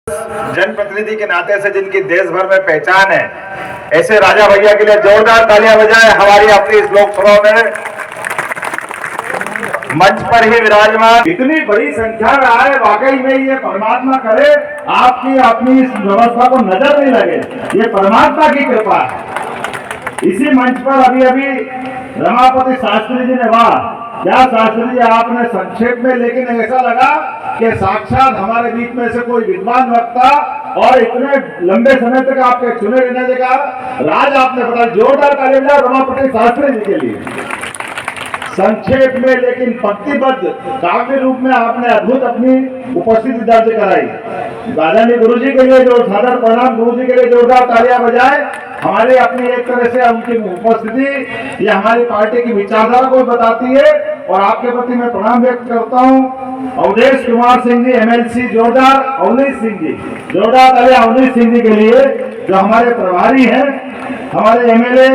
जनप्रतिनिधि के नाते से जिनकी देश भर में पहचान है, ऐसे राजा भैया के लिए जोरदार तालियां बजाएं। हमारी अपनी इस लोकसभा में मंच पर ही विराजमान इतनी बड़ी संख्या में आए, वाकई में ये परमात्मा करे आपकी अपनी इस व्यवस्था को नजर नहीं लगे, ये परमात्मा की कृपा है। इसी मंच पर अभी अभी रमापति शास्त्री जी ने, वाह क्या शास्त्री जी आपने संक्षेप में, लेकिन ऐसा लगा कि साक्षात हमारे बीच में से कोई विद्वान वक्ता और इतने लंबे समय तक आपके चुने रहने का राज आपने बताया। जोरदार तालियां रमापति शास्त्री जी के लिए। संक्षेप में लेकिन पंक्तिबद्ध काव्य रूप में आपने अद्भुत अपनी उपस्थिति दर्ज कराई। गाजनी गुरु जी के लिए जो सादर प्रणाम, गुरु जी के लिए जोरदार तालियां बजाएं। हमारी अपनी एक तरह से उनकी उपस्थिति ये हमारी पार्टी की विचारधारा को बताती है और आपके प्रति मैं प्रणाम व्यक्त करता हूं। अवधेश कुमार सिंह जी एमएलसी, जोरदार अवनीश सिंह जी, जोरदार तालियां अवनीश सिंह जी के लिए जो हमारे प्रभारी हैं। हमारे एमएलए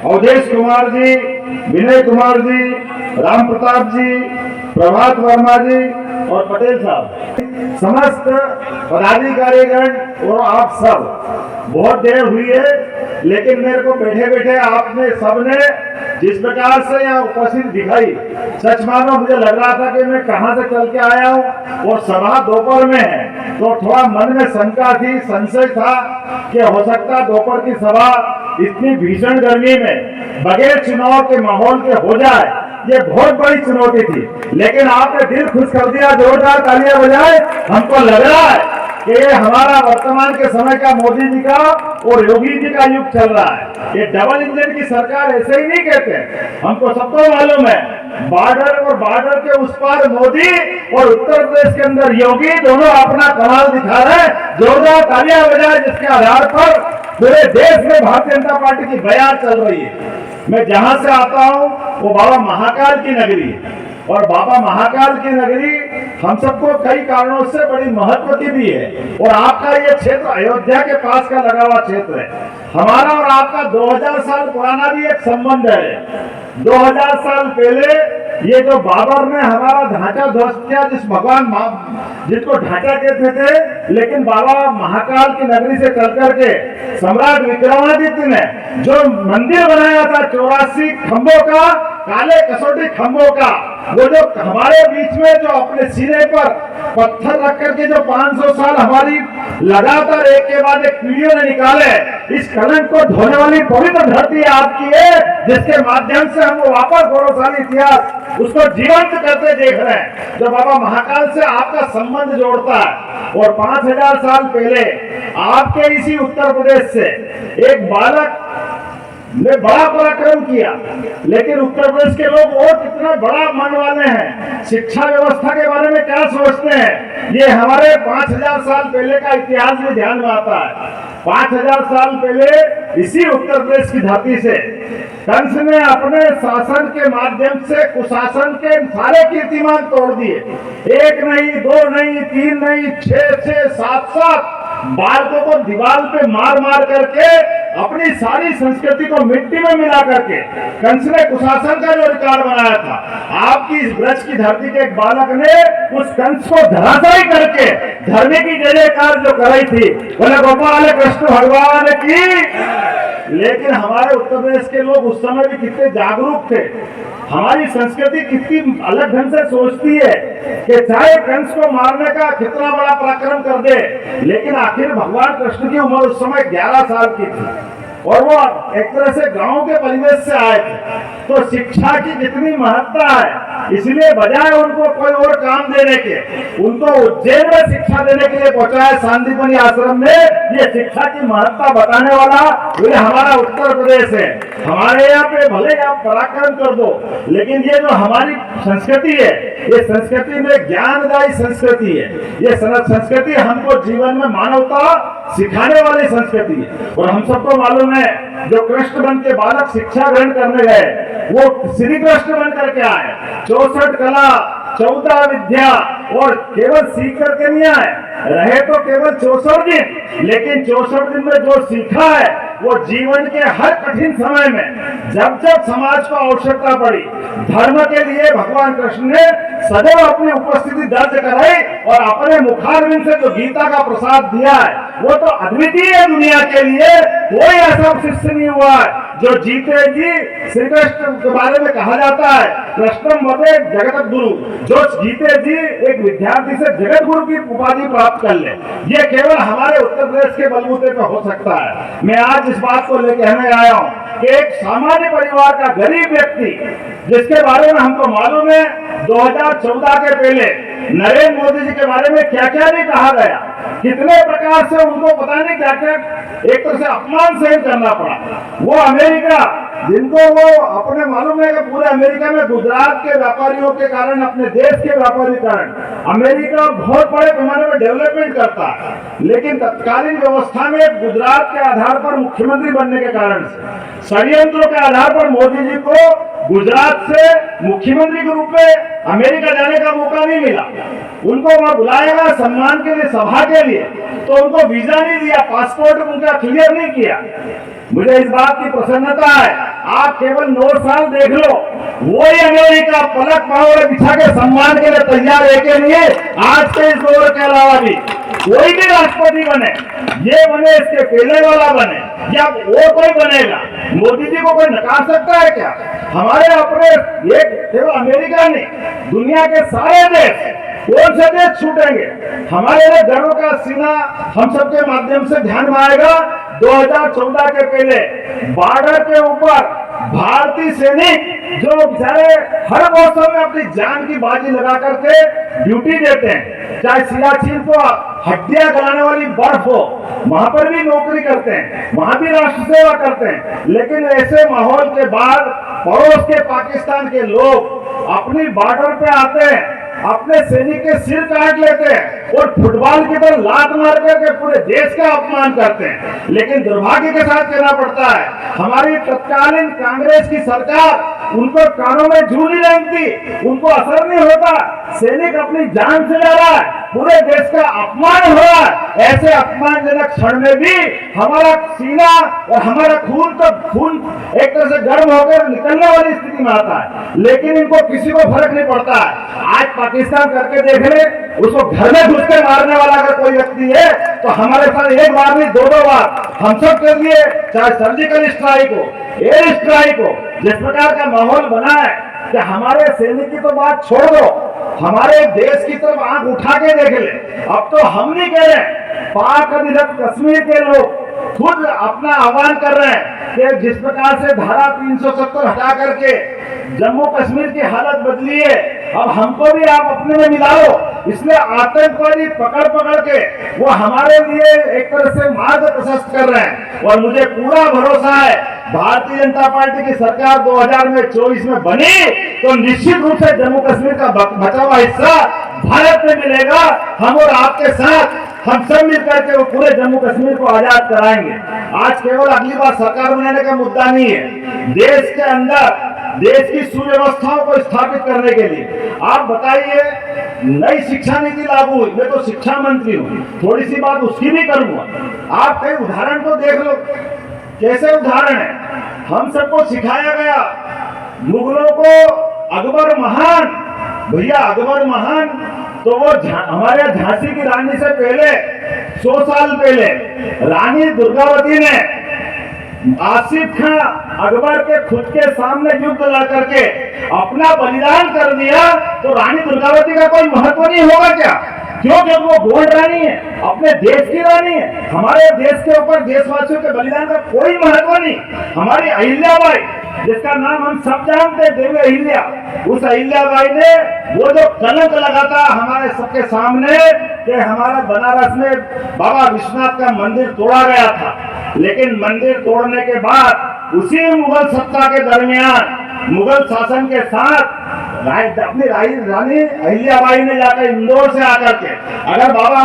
अवधेश कुमार जी, विनय कुमार जी, राम प्रताप जी, प्रभात वर्मा जी और पटेल साहब, समस्त पदाधिकारीगण और आप सब, बहुत देर हुई है लेकिन मेरे को बैठे बैठे आपने सबने जिस प्रकार से यहाँ उपस्थित दिखाई, सच मानो मुझे लग रहा था कि मैं कहाँ से चल के आया हूँ और सभा दोपहर में है, तो थोड़ा मन में शंका थी, संशय था कि हो सकता दोपहर की सभा इतनी भीषण गर्मी में बगैर चुनाव के माहौल के हो जाए, ये बहुत बड़ी चुनौती थी। लेकिन आपने दिल खुश कर दिया, जोरदार तालियां बजाए। हमको लग रहा है कि ये हमारा वर्तमान के समय का मोदी जी का और योगी जी का युग चल रहा है। ये डबल इंजन की सरकार ऐसे ही नहीं कहते, हमको सबको मालूम है। बॉर्डर और बॉर्डर के उस पार मोदी और उत्तर प्रदेश के अंदर योगी दोनों अपना कमाल दिखा रहे हैं। जोरदार तालियां बजाए, जिसके आधार पर पूरे देश में भारतीय जनता पार्टी की बयार चल रही है। मैं जहां से आता हूं वो बाबा महाकाल की नगरी है और बाबा महाकाल की नगरी हम सबको कई कारणों से बड़ी महत्व की भी है। और आपका ये क्षेत्र अयोध्या के पास का लगा हुआ क्षेत्र है। हमारा और आपका 2000 साल पुराना भी एक संबंध है। 2000 साल पहले ये जो बाबर ने हमारा ढांचा ध्वस्त किया, जिस भगवान जिसको ढांचा कहते थे, लेकिन बाबा महाकाल की नगरी से चल करके सम्राट विक्रमादित्य ने जो मंदिर बनाया था 84 खंभों का, काले कसौटी खंभों का, वो जो हमारे बीच में जो अपने सीने पर पत्थर रख करके जो 500 साल हमारी लगातार एक के बाद एक पीढ़ियों ने निकाले, इस कलंक को धोने वाली पवित्र धरती आपकी है, जिसके माध्यम से हम वापस गौरवशाली इतिहास उसको जीवंत करते देख रहे हैं, जो बाबा महाकाल से आपका संबंध जोड़ता है। और 5000 साल पहले आपके इसी उत्तर प्रदेश से एक बालक ने बड़ा पराक्रम किया, लेकिन उत्तर प्रदेश के लोग और कितना बड़ा मन वाले हैं, शिक्षा व्यवस्था के बारे में क्या सोचते हैं, ये हमारे 5000 साल पहले का इतिहास भी ध्यान में आता है। 5000 साल पहले इसी उत्तर प्रदेश की धरती से कंस ने अपने शासन के माध्यम से कुशासन के सारे कीर्तिमान तोड़ दिए। एक नहीं, दो नहीं, तीन नहीं, 6 7 बालकों को दीवार पे मार मार करके अपनी सारी संस्कृति को मिट्टी में मिला करके कंस ने कुशासन का जो रिकॉर्ड बनाया था, आपकी इस ब्रज की धरती के एक बालक ने उस कंस को धराशायी करके धर्म की जय जयकार जो कराई थी, बोले गोपाल कृष्ण भगवान की। लेकिन हमारे उत्तर प्रदेश के लोग उस समय भी कितने जागरूक थे, हमारी संस्कृति कितनी अलग ढंग से सोचती है कि चाहे कंस को मारने का कितना बड़ा पराक्रम कर दे, लेकिन आखिर भगवान कृष्ण की उम्र उस समय 11 साल की थी और वो एक तरह से गांव के परिवेश से आए थे। तो शिक्षा की कितनी महत्ता है, इसलिए बजाय उनको कोई और काम देने के, उनको उज्जैन में शिक्षा देने के लिए पहुंचाया शांतिपनी आश्रम में। ये शिक्षा की महत्ता बताने वाला ये हमारा उत्तर प्रदेश है। हमारे यहाँ पे भले आप पराक्रम कर दो, लेकिन ये जो हमारी संस्कृति है, ये संस्कृति में ज्ञानदायी संस्कृति है। ये संस्कृति हमको जीवन में मानवता सिखाने वाली संस्कृति है। और हम सबको मालूम है, जो कृष्ण बन के बालक शिक्षा ग्रहण करने गए, वो श्री कृष्ण बन करके आए। 64 कला, 14 विद्या, और केवल सीख करके नहीं आए, रहे तो केवल 64 दिन, लेकिन 64 दिन में जो सीखा है वो जीवन के हर कठिन समय में जब जब समाज को आवश्यकता पड़ी, धर्म के लिए भगवान कृष्ण ने सदैव अपनी उपस्थिति दर्ज कराई और अपने मुखारविंद से जो गीता का प्रसाद दिया है वो तो अद्वितीय है दुनिया के लिए। कोई ऐसा शिष्य नहीं हुआ है जो जीते जी श्री कृष्ण के बारे में कहा जाता है कृष्णम वदे जगत गुरु, जो जीते जी एक विद्यार्थी से जगत गुरु की उपाधि प्राप्त कर ले, ये केवल हमारे उत्तर प्रदेश के बलबूते पर हो सकता है। मैं आज इस बात को लेकर कहने आया हूँ कि एक सामान्य परिवार का गरीब व्यक्ति जिसके बारे में हमको मालूम है 2014 के पहले नरेंद्र मोदी जी के बारे में क्या क्या नहीं कहा गया, कितने प्रकार से उनको पता नहीं क्या क्या एक तरह से अपमान सहन करना पड़ा। वो अमेरिका जिनको वो अपने मालूम है कि पूरे अमेरिका में गुजरात के व्यापारियों के कारण, अपने देश के व्यापारी के कारण अमेरिका बहुत बड़े पैमाने में डेवलपमेंट करता है, लेकिन तत्कालीन व्यवस्था में गुजरात के आधार पर मुख्यमंत्री बनने के कारण से षड्यंत्रों के आधार पर मोदी जी को गुजरात से मुख्यमंत्री के रूप में अमेरिका जाने का मौका नहीं मिला। उनको वहां बुलाया गया सम्मान के लिए, सभा के लिए, तो उनको वीजा नहीं दिया, पासपोर्ट उनका क्लियर नहीं किया। मुझे इस बात की प्रसन्नता है, आप केवल 9 साल देख लो, वही अमेरिका पलक पावड़े बिछा के सम्मान के लिए तैयार है के लिए आज के इस दौर के अलावा भी कोई भी राष्ट्रपति बने, ये बने इसके पहले वाला बने या वो कोई बनेगा, मोदी जी को कोई नकार सकता है क्या? हमारे अपने एक केवल अमेरिका नहीं, दुनिया के सारे देश, कौन से देश छूटेंगे? हमारे लिए गर्व का सीना हम सबके माध्यम से ध्यान में आएगा। 2014 के पहले बॉर्डर के ऊपर भारतीय सैनिक जो बेचारे हर मौसम में अपनी जान की बाजी लगा करके ड्यूटी देते हैं, चाहे सियाचिन को हड्डियां गलाने वाली बर्फ हो, वहां पर भी नौकरी करते हैं, वहां भी राष्ट्र सेवा करते हैं, लेकिन ऐसे माहौल के बाद पड़ोस के पाकिस्तान के लोग अपनी बॉर्डर पे आते हैं, अपने सैनिक के सिर काट लेते हैं और फुटबॉल की तरह लात मार करके पूरे देश का अपमान करते हैं। लेकिन दुर्भाग्य के साथ कहना पड़ता है, हमारी तत्कालीन कांग्रेस की सरकार उनको कानों में जू नहीं रेंगती, उनको असर नहीं होता, सैनिक अपनी जान से जा रहा है, पूरे देश का अपमान हो रहा है। ऐसे अपमानजनक क्षण में भी हमारा सीना और हमारा खून एक तरह से गर्म होकर निकलने वाली स्थिति में आता है, लेकिन इनको किसी को फर्क नहीं पड़ता है। आज पाकिस्तान करके देख ले, उसको घर में घुस के मारने वाला अगर कोई व्यक्ति है तो हमारे साथ एक बार नहीं 2-2 बार हम सब के लिए, चाहे सर्जिकल स्ट्राइक हो, एयर स्ट्राइक हो, जिस प्रकार का माहौल बना है कि हमारे सैनिक की तो बात छोड़ दो, हमारे देश की तरफ आंख उठा के देख ले। अब तो हम नहीं कह रहे, पाक अधिकृत कश्मीर के लोग खुद अपना आह्वान कर रहे हैं कि जिस प्रकार से धारा 370 हटा करके जम्मू कश्मीर की हालत बदली है, अब हमको भी आप अपने में मिला लो। इसलिए आतंकवादी पकड़ पकड़ के वो हमारे लिए एक तरह से मार्ग प्रशस्त कर रहे हैं, और मुझे पूरा भरोसा है भारतीय जनता पार्टी की सरकार 2024 में बनी तो निश्चित रूप से जम्मू कश्मीर का बचा हुआ हिस्सा भारत में मिलेगा। हम और आपके साथ हम सब मिलकर के वो पूरे जम्मू कश्मीर को आजाद कराएंगे। आज केवल अगली बार सरकार बनाने का मुद्दा नहीं है, देश के अंदर देश की सुव्यवस्थाओं को स्थापित करने के लिए आप बताइए, नई शिक्षा नीति लागू हुई, मैं तो शिक्षा मंत्री हूँ, थोड़ी सी बात उसकी भी करूंगा। आप कई उदाहरण तो देख लो, कैसे उदाहरण है, हम सबको सिखाया गया मुगलों को अकबर महान, भैया अकबर महान तो वो हमारे झांसी की रानी से पहले 100 साल पहले रानी दुर्गावती ने आसिफ खां अकबर के खुद के सामने युद्ध लड़ करके अपना बलिदान कर दिया, तो रानी दुर्गावती का कोई महत्व नहीं होगा क्या? क्योंकि वो गोल्ड रानी है, अपने देश की रानी है, हमारे देश के ऊपर देशवासियों के बलिदान का कोई महत्व नहीं। हमारी अहिल्याबाई, जिसका नाम हम सब जानते हैं, देवी अहिल्या, उस अहिल्याबाई ने वो जो कलंक लगाता हमारे सबके सामने कि हमारा बनारस में बाबा विश्वनाथ का मंदिर तोड़ा गया था, लेकिन मंदिर तोड़ने के बाद उसी मुगल सत्ता के दरमियान मुगल शासन के साथ अपनी रानी अहिल्याबाई ने जाकर इंदौर से आकर के अगर बाबा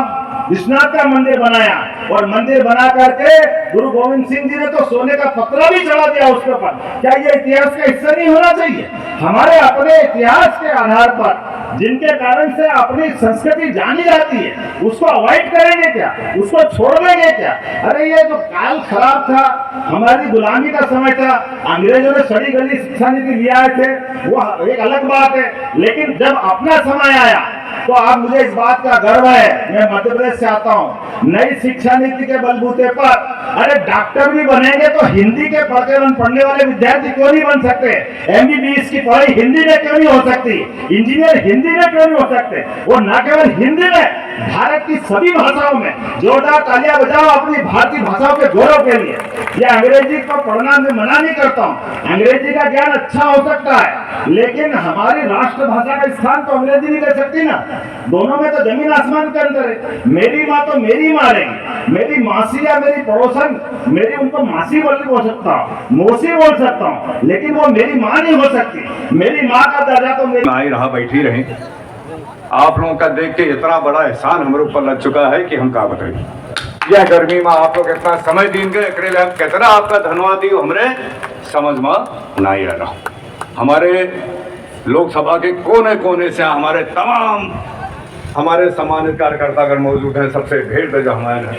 विश्वनाथ का मंदिर बनाया, और मंदिर बना करके गुरु गोविंद सिंह जी ने तो सोने का पत्रा भी चढ़ा दिया उसके ऊपर। क्या ये इतिहास का हिस्सा नहीं होना चाहिए? हमारे अपने इतिहास के आधार पर जिनके कारण से अपनी संस्कृति जानी जाती है, उसको अवॉइड करेंगे क्या, उसको छोड़ देंगे क्या? अरे ये तो काल खराब था, हमारी गुलामी का समय था, अंग्रेजों ने सड़ी गली शिक्षा नीति लिया आए थे, वो एक अलग बात है। लेकिन जब अपना समय आया तो आप, मुझे इस बात का गर्व है, मैं मध्य प्रदेश से आता हूँ, नई शिक्षा नीति के बलबूते पर अरे डॉक्टर भी बनेंगे तो हिंदी के पढ़ने वाले विद्यार्थी क्यों नहीं बन सकते? MBBS की पढ़ाई हिंदी में क्यों नहीं हो सकती? इंजीनियर हिंदी में क्यों नहीं हो सकते? वो न केवल हिंदी में, भारत की सभी भाषाओं में जोरदार तालियां बजाओ अपनी भारतीय भाषाओं के गौरव के लिए। ये अंग्रेजी को पढ़ना मैं मना नहीं करता हूँ, अंग्रेजी का ज्ञान अच्छा हो सकता है, लेकिन हमारी राष्ट्रभाषा का स्थान तो अंग्रेजी नहीं ले सकती ना। दोनों में तो जमीन आसमान का अंतर है। मेरी माँ तो मेरी माँ रहेगी, मेरी मासी या मेरी पड़ोसन, मेरी उनको मासी बोल सकता हूँ, मौसी बोल सकता हूँ, लेकिन वो मेरी माँ नहीं हो सकती। मेरी माँ का दर्जा तो मेरी आई रहा बैठी रही। आप लोगों का देख के इतना बड़ा एहसान हमारे ऊपर लग चुका है कि हम क्या बताएं। यह गर्मी में आप लोग इतना समय देंगे, अकेले हम कितना आपका धन्यवाद दी हमरे समझ में नहीं आ रहा। हमारे लोकसभा के कोने कोने से हमारे तमाम हमारे सम्मानित कार्यकर्ता अगर मौजूद हैं, सबसे भेंट बेजहान है,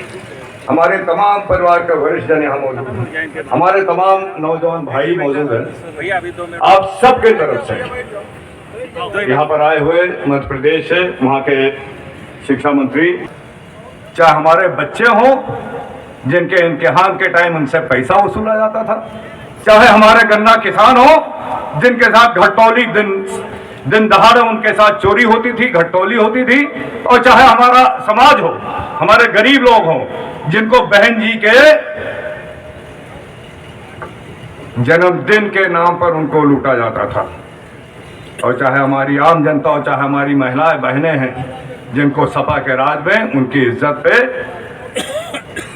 हमारे तमाम परिवार के वरिष्ठ जन यहाँ मौजूद हैं, हमारे तमाम नौजवान भाई मौजूद हैं। आप सबके तरफ से यहाँ पर आए हुए मध्य प्रदेश से वहाँ के शिक्षा मंत्री, चाहे हमारे बच्चे हों जिनके इम्तिहान के टाइम उनसे पैसा वसूला जाता था, चाहे हमारे गन्ना किसान हो जिनके साथ घटतौली दिन दहाड़े उनके साथ चोरी होती थी, घटतौली होती थी, और चाहे हमारा समाज हो, हमारे गरीब लोग हों जिनको बहन जी के जन्मदिन के नाम पर उनको लूटा जाता था, और चाहे हमारी आम जनता हो, चाहे हमारी महिलाएं बहनें हैं जिनको सपा के राज में उनकी इज्जत पे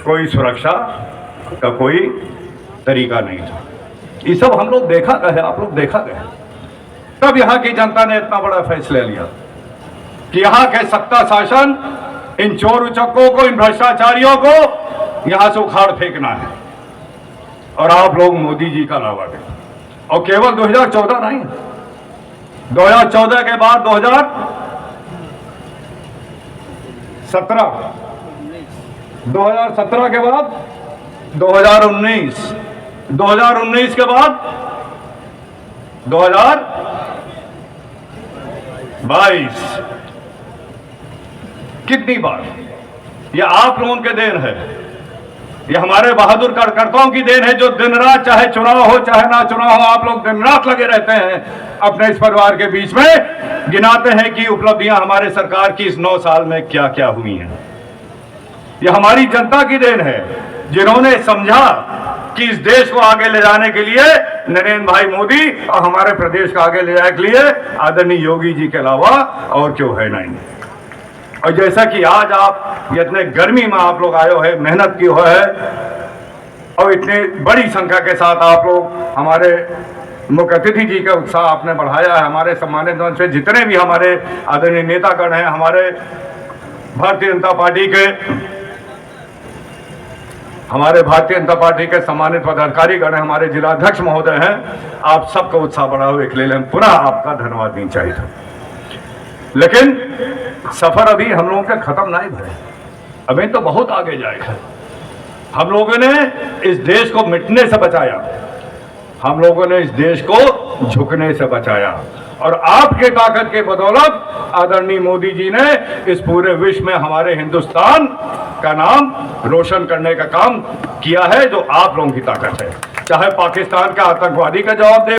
कोई सुरक्षा का कोई तरीका नहीं था। ये सब हम लोग देखा गए, आप लोग देखा गए। तब यहाँ की जनता ने इतना बड़ा फैसला लिया कि यहाँ के सत्ता शासन इन चोर उचक्कों को, इन भ्रष्टाचारियों को यहाँ से उखाड़ फेंकना है, और आप लोग मोदी जी का लावा दें। और केवल 2014 नहीं, 2014 के बाद 2017 के बाद 2019, 2019 के बाद 2022, कितनी बार? यह आप लोगों के देन है, यह हमारे बहादुर कार्यकर्ताओं की देन है, जो दिन रात, चाहे चुनाव हो चाहे ना चुनाव हो, आप लोग दिन रात लगे रहते हैं अपने इस परिवार के बीच में, गिनाते हैं कि उपलब्धियां हमारे सरकार की इस 9 साल में क्या क्या हुई हैं। यह हमारी जनता की देन है, जिन्होंने समझा कि इस देश को आगे ले जाने के लिए नरेंद्र भाई मोदी और हमारे प्रदेश को आगे ले जाने के लिए आदरणीय योगी जी के अलावा और क्यों है नहीं। और जैसा कि आज आप इतने गर्मी में आप लोग आए हो है, मेहनत की हो है, और इतनी बड़ी संख्या के साथ आप लोग हमारे मुख्य अतिथि जी का उत्साह आपने बढ़ाया है। हमारे सम्मानित मंच से जितने भी हमारे आदरणीय नेतागण हैं, हमारे भारतीय जनता पार्टी के सम्मानित पदाधिकारी गण हैं, हमारे जिलाध्यक्ष महोदय हैं, आप सबका उत्साह बढ़ाओ एक ले लें, पुनः आपका धन्यवाद देना चाहिए था। लेकिन सफर अभी हम लोगों का खत्म नहीं भरे, अभी तो बहुत आगे जाएगा। हम लोगों ने इस देश को मिटने से बचाया, हम लोगों ने इस देश को झुकने से बचाया, और आपके ताकत के बदौलत आदरणीय मोदी जी ने इस पूरे विश्व में हमारे हिंदुस्तान का नाम रोशन करने का काम किया है, जो आप लोगों की ताकत है। चाहे पाकिस्तान का आतंकवादी का जवाब दे